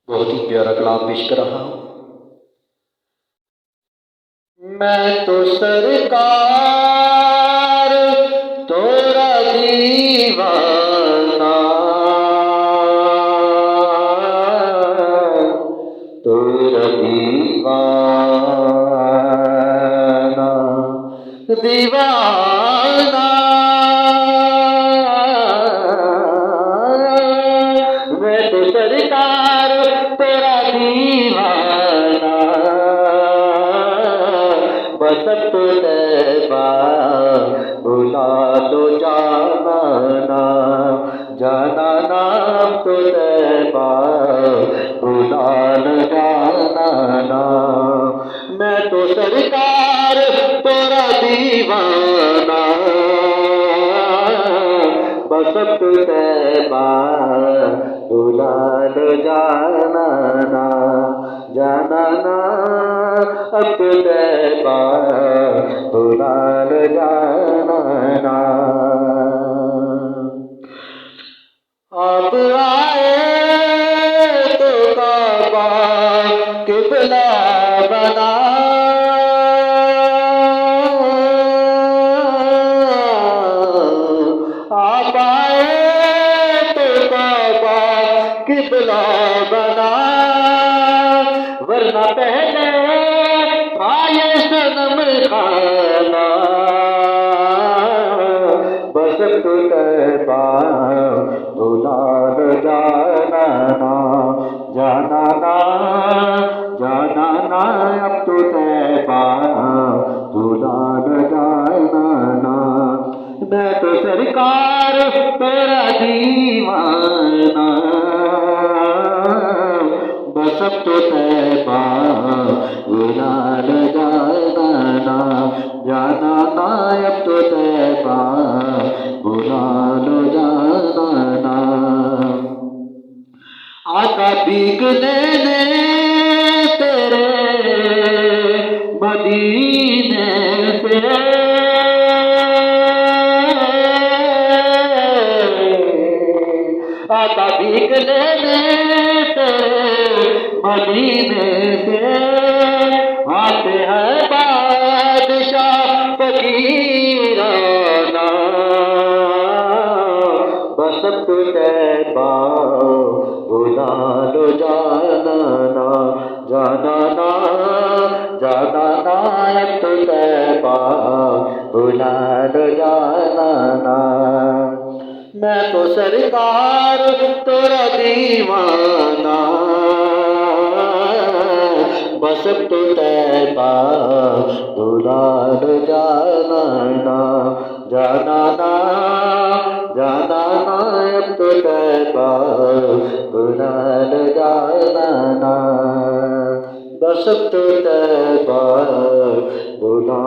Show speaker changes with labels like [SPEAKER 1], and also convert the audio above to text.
[SPEAKER 1] बहुत ही प्यारा कलाम पेश कर रहा हूँ। मैं तो सरकार तोरा दीवाना, तोरा दीवाना, दीवाना। मैं तो सरकार तेरा दीवाना, बस तो तैबा बुला लो जाना नाम, जाना नाम तो तैबा बुला लो जाना नाम। मैं तो सरकार तेरा दीवाना, बस तो तैबा बुला लो जाना ना, जाना ना अब तो तैबा बुला लो जाना ना। आप आए तो काबा किबला बना, आप आए तो काबा किबला बना, वरना पहले आए सनम खाना। बस तो तैबा बुला लो जाना ना, जाना ना, जाना ना अब तो तैबा बुला लो जाना ना। मैं तो सरकार तेरा दीवाना, बस अब तो तैबा बुला लो जाना ना, जाना ना अब तो तैबा बुला लो जाना ना। आका भीगने ने तेरे मदीने से, आका भीगने ने तेरे मदीने से, आते हैं बादशाह फकीराना। बस तो तैबा बुला लो जाना ना, जाना ना, जाना ना अब तो तैबा बुला लो जाना ना। मैं तो सरकार तेरा दीवाना, बस तो तैबा बुला लो जाना ना, जाना ना, जाना ना अब तो तैबा बुला लो जाना ना। बस तो तैबा बुला